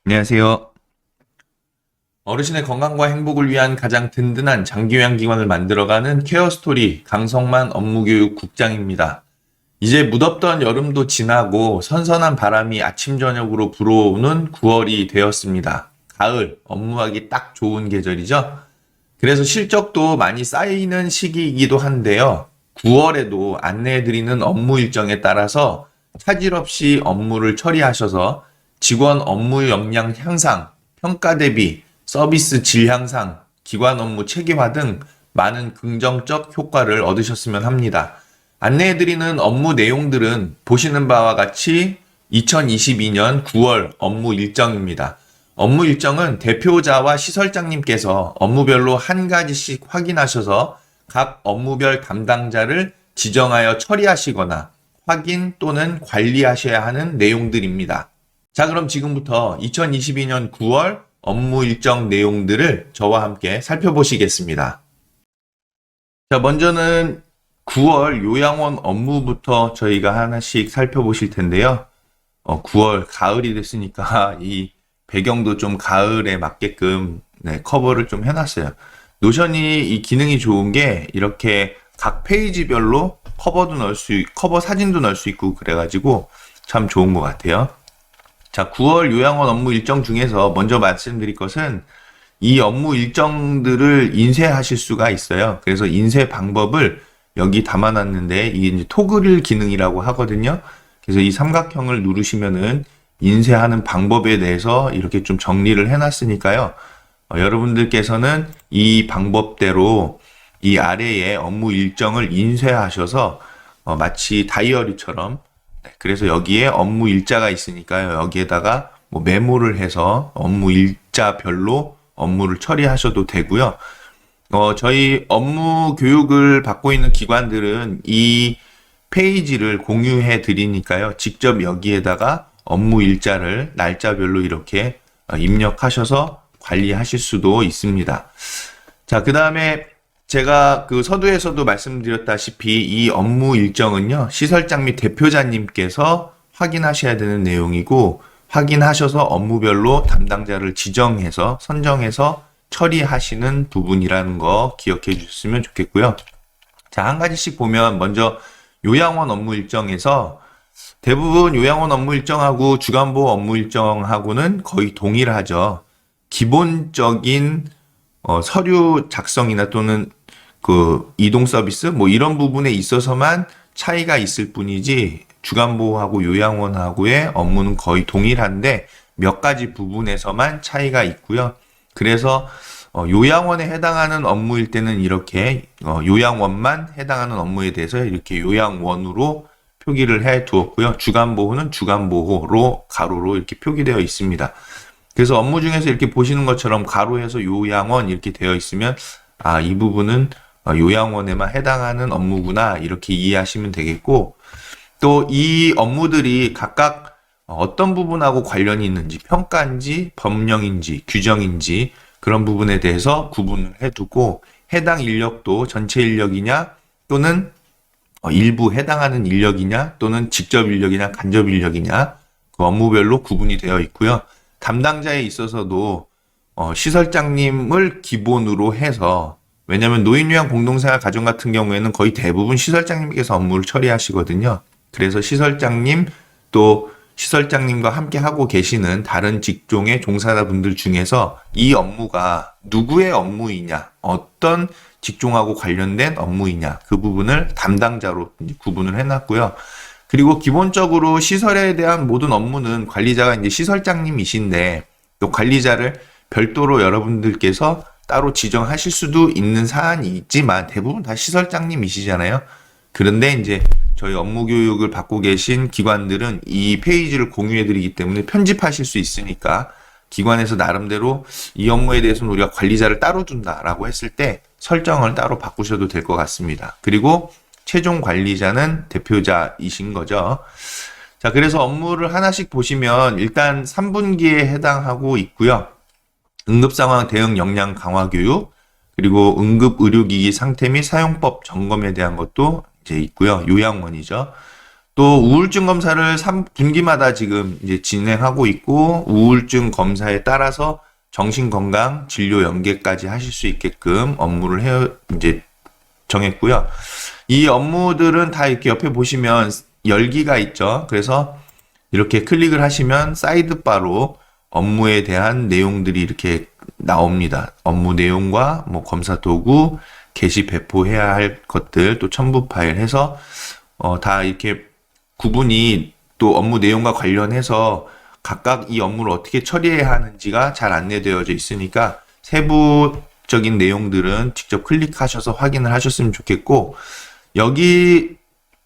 안녕하세요. 어르신의 건강과 행복을 위한 가장 든든한 장기요양기관을 만들어가는 케어스토리 강성만 업무교육 국장입니다. 이제 무덥던 여름도 지나고 선선한 바람이 아침 저녁으로 불어오는 9월이 되었습니다. 가을, 업무하기 딱 좋은 계절이죠. 그래서 실적도 많이 쌓이는 시기이기도 한데요. 9월에도 안내해드리는 업무 일정에 따라서 차질 없이 업무를 처리하셔서 직원 업무 역량 향상, 평가 대비, 서비스 질 향상, 기관 업무 체계화 등 많은 긍정적 효과를 얻으셨으면 합니다. 안내해드리는 업무 내용들은 보시는 바와 같이 2022년 9월 업무 일정입니다. 업무 일정은 대표자와 시설장님께서 업무별로 한 가지씩 확인하셔서 각 업무별 담당자를 지정하여 처리하시거나 확인 또는 관리하셔야 하는 내용들입니다. 자, 그럼 지금부터 2022년 9월 업무 일정 내용들을 저와 함께 살펴보시겠습니다. 자, 먼저는 9월 요양원 업무부터 저희가 하나씩 살펴보실 텐데요. 9월 가을이 됐으니까 이 배경도 좀 가을에 맞게끔 커버를 좀 해놨어요. 노션이 이 기능이 좋은 게 이렇게 각 페이지별로 커버 사진도 넣을 수 있고 그래가지고 참 좋은 것 같아요. 자, 9월 요양원 업무 일정 중에서 먼저 말씀드릴 것은 이 업무 일정들을 인쇄하실 수가 있어요. 그래서 인쇄 방법을 여기 담아놨는데 이게 이제 토글 기능이라고 하거든요. 그래서 이 삼각형을 누르시면은 인쇄하는 방법에 대해서 이렇게 좀 정리를 해놨으니까요. 여러분들께서는 이 방법대로 이 아래에 업무 일정을 인쇄하셔서 마치 다이어리처럼 그래서 여기에 업무 일자가 있으니까요. 여기에다가 뭐 메모를 해서 업무 일자별로 업무를 처리하셔도 되고요. 저희 업무 교육을 받고 있는 기관들은 이 페이지를 공유해 드리니까요. 직접 여기에다가 업무 일자를 날짜별로 이렇게 입력하셔서 관리하실 수도 있습니다. 자, 그 다음에 제가 그 서두에서도 말씀드렸다시피 이 업무 일정은요, 시설장 및 대표자님께서 확인하셔야 되는 내용이고, 확인하셔서 업무별로 담당자를 지정해서 선정해서 처리하시는 부분이라는 거 기억해 주셨으면 좋겠고요. 자, 한 가지씩 보면 먼저 요양원 업무 일정에서 대부분 요양원 업무 일정하고 주간보호 업무 일정하고는 거의 동일하죠. 기본적인 서류 작성이나 또는 그 이동 서비스 뭐 이런 부분에 있어서만 차이가 있을 뿐이지 주간보호하고 요양원하고의 업무는 거의 동일한데 몇 가지 부분에서만 차이가 있고요. 그래서 요양원에 해당하는 업무일 때는 이렇게 요양원만 해당하는 업무에 대해서 이렇게 요양원으로 표기를 해 두었고요. 주간보호는 주간보호로 가로로 이렇게 표기되어 있습니다. 그래서 업무 중에서 이렇게 보시는 것처럼 가로에서 요양원 이렇게 되어 있으면 이 부분은 요양원에만 해당하는 업무구나 이렇게 이해하시면 되겠고 또 이 업무들이 각각 어떤 부분하고 관련이 있는지 평가인지 법령인지 규정인지 그런 부분에 대해서 구분을 해두고 해당 인력도 전체 인력이냐 또는 일부 해당하는 인력이냐 또는 직접 인력이냐 간접 인력이냐 그 업무별로 구분이 되어 있고요. 담당자에 있어서도 시설장님을 기본으로 해서 왜냐하면 노인요양 공동생활 가정 같은 경우에는 거의 대부분 시설장님께서 업무를 처리하시거든요. 그래서 시설장님 또 시설장님과 함께 하고 계시는 다른 직종의 종사자분들 중에서 이 업무가 누구의 업무이냐 어떤 직종하고 관련된 업무이냐 그 부분을 담당자로 구분을 해놨고요. 그리고 기본적으로 시설에 대한 모든 업무는 관리자가 이제 시설장님이신데 또 관리자를 별도로 여러분들께서 따로 지정하실 수도 있는 사안이 있지만 대부분 다 시설장님이시잖아요. 그런데 이제 저희 업무 교육을 받고 계신 기관들은 이 페이지를 공유해 드리기 때문에 편집하실 수 있으니까 기관에서 나름대로 이 업무에 대해서는 우리가 관리자를 따로 둔다라고 했을 때 설정을 따로 바꾸셔도 될 것 같습니다. 그리고 최종 관리자는 대표자이신 거죠. 자, 그래서 업무를 하나씩 보시면 일단 3분기에 해당하고 있고요. 응급상황 대응 역량 강화 교육, 그리고 응급의료기기 상태 및 사용법 점검에 대한 것도 이제 있고요. 요양원이죠. 또 우울증 검사를 3분기마다 지금 이제 진행하고 있고, 우울증 검사에 따라서 정신건강 진료 연계까지 하실 수 있게끔 업무를 이제 정했고요. 이 업무들은 다 이렇게 옆에 보시면 열기가 있죠. 그래서 이렇게 클릭을 하시면 사이드바로 업무에 대한 내용들이 이렇게 나옵니다. 업무 내용과 뭐 검사 도구, 게시 배포해야 할 것들, 또 첨부 파일 해서 다 이렇게 구분이 또 업무 내용과 관련해서 각각 이 업무를 어떻게 처리해야 하는지가 잘 안내되어져 있으니까 세부적인 내용들은 직접 클릭하셔서 확인을 하셨으면 좋겠고, 여기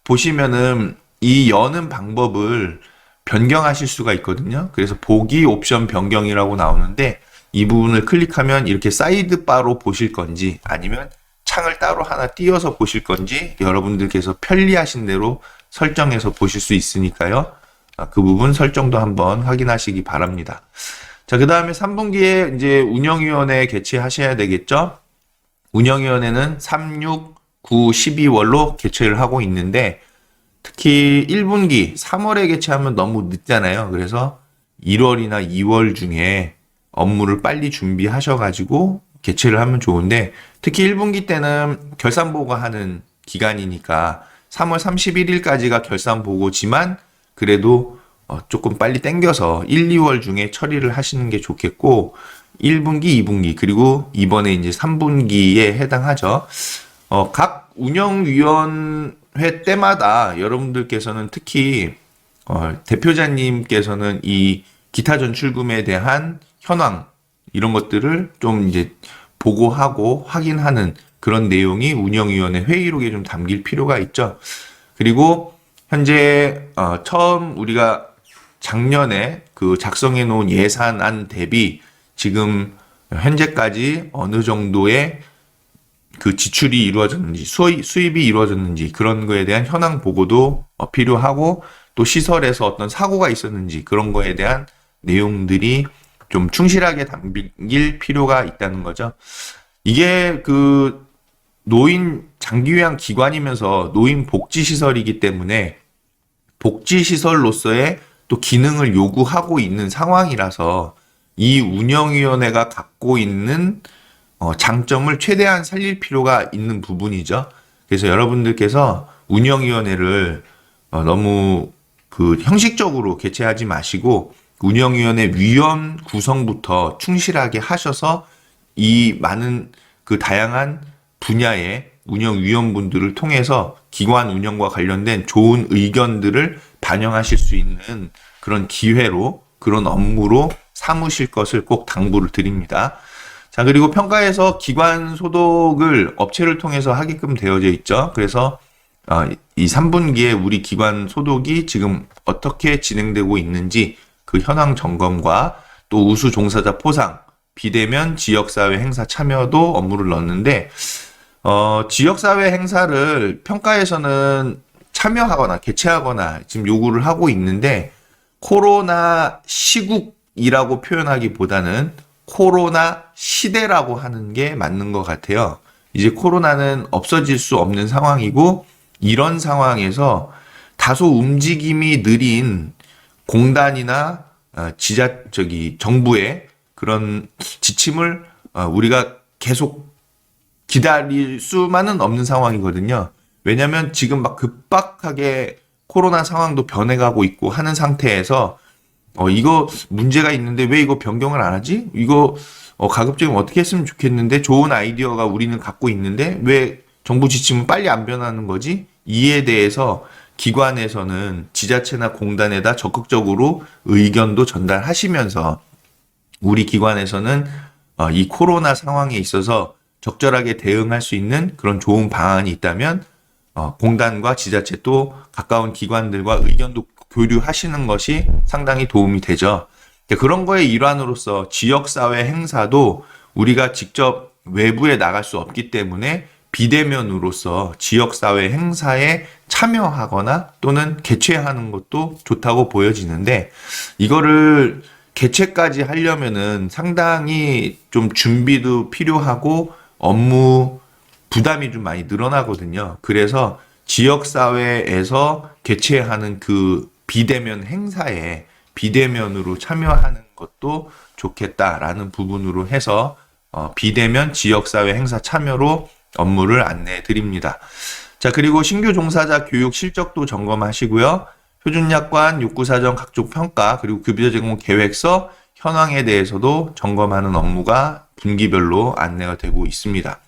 보시면은 이 여는 방법을 변경하실 수가 있거든요. 그래서 보기 옵션 변경이라고 나오는데, 이 부분을 클릭하면 이렇게 사이드바로 보실 건지 아니면 창을 따로 하나 띄워서 보실 건지 여러분들께서 편리하신 대로 설정해서 보실 수 있으니까요. 그 부분 설정도 한번 확인하시기 바랍니다. 자, 그 다음에 3분기에 이제 운영위원회 개최하셔야 되겠죠? 운영위원회는 3, 6, 9, 12월로 개최를 하고 있는데, 특히 1분기 3월에 개최하면 너무 늦잖아요. 그래서 1월이나 2월 중에 업무를 빨리 준비하셔가지고 개최를 하면 좋은데, 특히 1분기 때는 결산 보고하는 기간이니까 3월 31일까지가 결산 보고지만 그래도 조금 빨리 당겨서 1, 2월 중에 처리를 하시는 게 좋겠고, 1분기, 2분기, 그리고 이번에 이제 3분기에 해당하죠. 각 운영위원회 때마다 여러분들께서는 특히 대표자님께서는 이 기타 전출금에 대한 현황 이런 것들을 좀 이제 보고하고 확인하는 그런 내용이 운영위원회 회의록에 좀 담길 필요가 있죠. 그리고 현재 처음 우리가 작년에 그 작성해 놓은 예산안 대비 지금 현재까지 어느 정도의 그 지출이 이루어졌는지 수입이 이루어졌는지 그런 거에 대한 현황 보고도 필요하고, 또 시설에서 어떤 사고가 있었는지 그런 거에 대한 내용들이 좀 충실하게 담길 필요가 있다는 거죠. 이게 그 노인 장기요양 기관이면서 노인 복지시설이기 때문에 복지시설로서의 또 기능을 요구하고 있는 상황이라서 이 운영위원회가 갖고 있는 장점을 최대한 살릴 필요가 있는 부분이죠. 그래서 여러분들께서 운영위원회를 너무 그 형식적으로 개최하지 마시고 운영위원회 위원 구성부터 충실하게 하셔서 이 많은 그 다양한 분야의 운영위원분들을 통해서 기관 운영과 관련된 좋은 의견들을 반영하실 수 있는 그런 기회로, 그런 업무로 삼으실 것을 꼭 당부를 드립니다. 자, 그리고 평가에서 기관 소독을 업체를 통해서 하게끔 되어져 있죠. 그래서 이 3분기에 우리 기관 소독이 지금 어떻게 진행되고 있는지 그 현황 점검과 또 우수 종사자 포상, 비대면 지역사회 행사 참여도 업무를 넣었는데, 지역사회 행사를 평가에서는 참여하거나 개최하거나 지금 요구를 하고 있는데, 코로나 시국이라고 표현하기보다는 코로나 시대라고 하는 게 맞는 것 같아요. 이제 코로나는 없어질 수 없는 상황이고, 이런 상황에서 다소 움직임이 느린 공단이나 정부의 그런 지침을 우리가 계속 기다릴 수만은 없는 상황이거든요. 왜냐하면 지금 막 급박하게 코로나 상황도 변해가고 있고 하는 상태에서 이거 문제가 있는데 왜 이거 변경을 안 하지? 이거 가급적이면 어떻게 했으면 좋겠는데, 좋은 아이디어가 우리는 갖고 있는데 왜 정부 지침은 빨리 안 변하는 거지? 이에 대해서 기관에서는 지자체나 공단에다 적극적으로 의견도 전달하시면서 우리 기관에서는 이 코로나 상황에 있어서 적절하게 대응할 수 있는 그런 좋은 방안이 있다면 공단과 지자체 또 가까운 기관들과 의견도 교류하시는 것이 상당히 도움이 되죠. 그런 거의 일환으로서 지역사회 행사도 우리가 직접 외부에 나갈 수 없기 때문에 비대면으로서 지역사회 행사에 참여하거나 또는 개최하는 것도 좋다고 보여지는데, 이거를 개최까지 하려면은 상당히 좀 준비도 필요하고 업무 부담이 좀 많이 늘어나거든요. 그래서 지역사회에서 개최하는 그 비대면 행사에 비대면으로 참여하는 것도 좋겠다라는 부분으로 해서 비대면 지역사회 행사 참여로 업무를 안내해 드립니다. 자, 그리고 신규 종사자 교육 실적도 점검하시고요. 표준약관, 욕구사정 각종 평가, 그리고 급여 제공 계획서, 현황에 대해서도 점검하는 업무가 분기별로 안내가 되고 있습니다.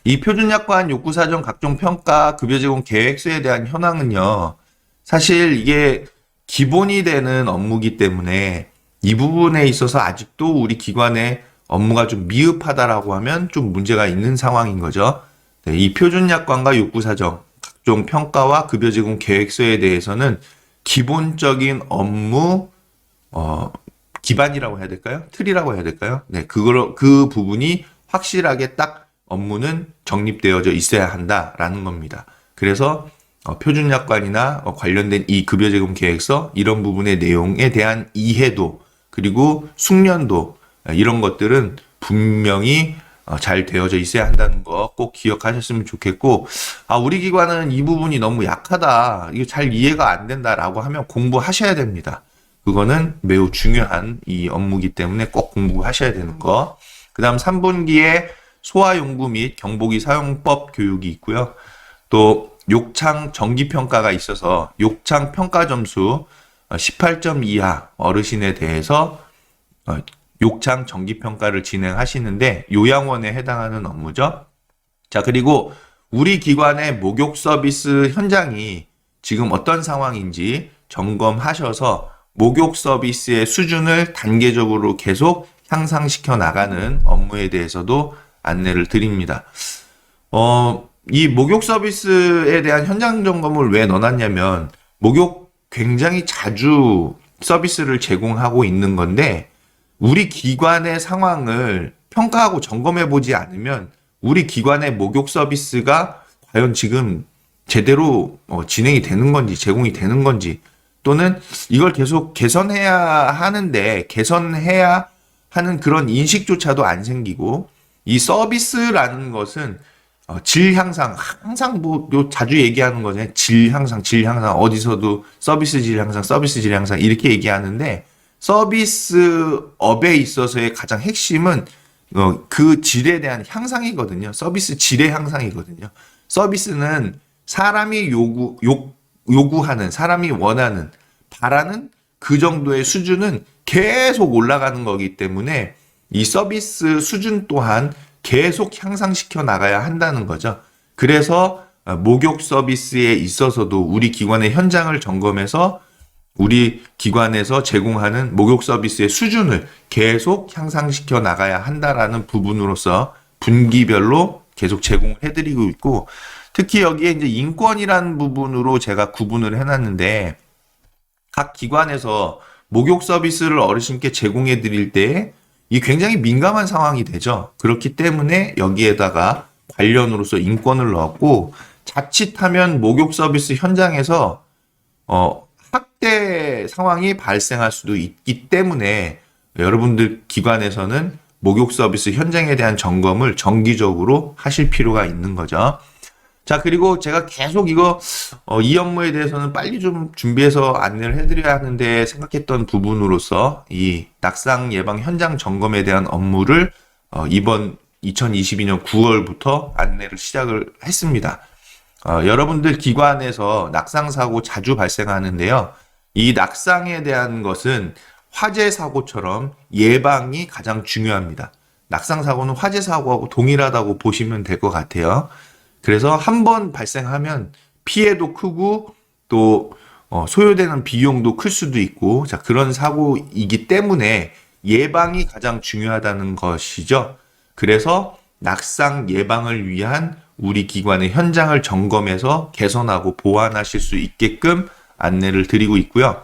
이 표준약관, 욕구사정 각종 평가, 급여 제공 계획서에 대한 현황은요, 사실 이게 기본이 되는 업무이기 때문에 이 부분에 있어서 아직도 우리 기관의 업무가 좀 미흡하다라고 하면 좀 문제가 있는 상황인 거죠. 네, 이 표준약관과 욕구사정, 각종 평가와 급여 제공 계획서에 대해서는 기본적인 업무, 기반이라고 해야 될까요? 틀이라고 해야 될까요? 네, 그 부분이 확실하게 딱 업무는 정립되어져 있어야 한다라는 겁니다. 그래서 표준약관이나 관련된 이 급여 제공 계획서 이런 부분의 내용에 대한 이해도 그리고 숙련도 이런 것들은 분명히 잘 되어져 있어야 한다는 거 꼭 기억하셨으면 좋겠고, 우리 기관은 이 부분이 너무 약하다, 이게 잘 이해가 안 된다라고 하면 공부하셔야 됩니다. 그거는 매우 중요한 이 업무이기 때문에 꼭 공부하셔야 되는 거. 그 다음 3분기에 소아용구 및 경보기 사용법 교육이 있고요. 또 욕창 정기평가가 있어서 욕창 평가 점수 18점 이하 어르신에 대해서 욕창 정기평가를 진행하시는데 요양원에 해당하는 업무죠. 자, 그리고 우리 기관의 목욕 서비스 현장이 지금 어떤 상황인지 점검하셔서 목욕 서비스의 수준을 단계적으로 계속 향상시켜 나가는 업무에 대해서도 안내를 드립니다. 이 목욕 서비스에 대한 현장 점검을 왜 넣어놨냐면, 목욕 굉장히 자주 서비스를 제공하고 있는 건데, 우리 기관의 상황을 평가하고 점검해 보지 않으면 우리 기관의 목욕 서비스가 과연 지금 제대로 진행이 되는 건지 제공이 되는 건지, 또는 이걸 계속 개선해야 하는데 개선해야 하는 그런 인식조차도 안 생기고, 이 서비스라는 것은 질 향상, 항상 자주 얘기하는 거잖아요. 질 향상, 질 향상. 어디서도 서비스 질 향상, 서비스 질 향상 이렇게 얘기하는데, 서비스업에 있어서의 가장 핵심은 그 질에 대한 향상이거든요. 서비스 질의 향상이거든요. 서비스는 사람이 요구하는, 사람이 원하는, 바라는 그 정도의 수준은 계속 올라가는 거기 때문에 이 서비스 수준 또한 계속 향상시켜 나가야 한다는 거죠. 그래서 목욕 서비스에 있어서도 우리 기관의 현장을 점검해서 우리 기관에서 제공하는 목욕 서비스의 수준을 계속 향상시켜 나가야 한다라는 부분으로서 분기별로 계속 제공을 해드리고 있고, 특히 여기에 이제 인권이라는 부분으로 제가 구분을 해놨는데, 각 기관에서 목욕 서비스를 어르신께 제공해 드릴 때 이 굉장히 민감한 상황이 되죠. 그렇기 때문에 여기에다가 관련으로서 인권을 넣었고, 자칫하면 목욕 서비스 현장에서 학대 상황이 발생할 수도 있기 때문에 여러분들 기관에서는 목욕 서비스 현장에 대한 점검을 정기적으로 하실 필요가 있는 거죠. 자, 그리고 제가 계속 이 업무에 대해서는 빨리 좀 준비해서 안내를 해드려야 하는데 생각했던 부분으로서 이 낙상 예방 현장 점검에 대한 업무를 이번 2022년 9월부터 안내를 시작을 했습니다. 여러분들 기관에서 낙상 사고 자주 발생하는데요. 이 낙상에 대한 것은 화재 사고처럼 예방이 가장 중요합니다. 낙상 사고는 화재 사고하고 동일하다고 보시면 될 것 같아요. 그래서 한 번 발생하면 피해도 크고 또 소요되는 비용도 클 수도 있고, 자, 그런 사고이기 때문에 예방이 가장 중요하다는 것이죠. 그래서 낙상 예방을 위한 우리 기관의 현장을 점검해서 개선하고 보완하실 수 있게끔 안내를 드리고 있고요.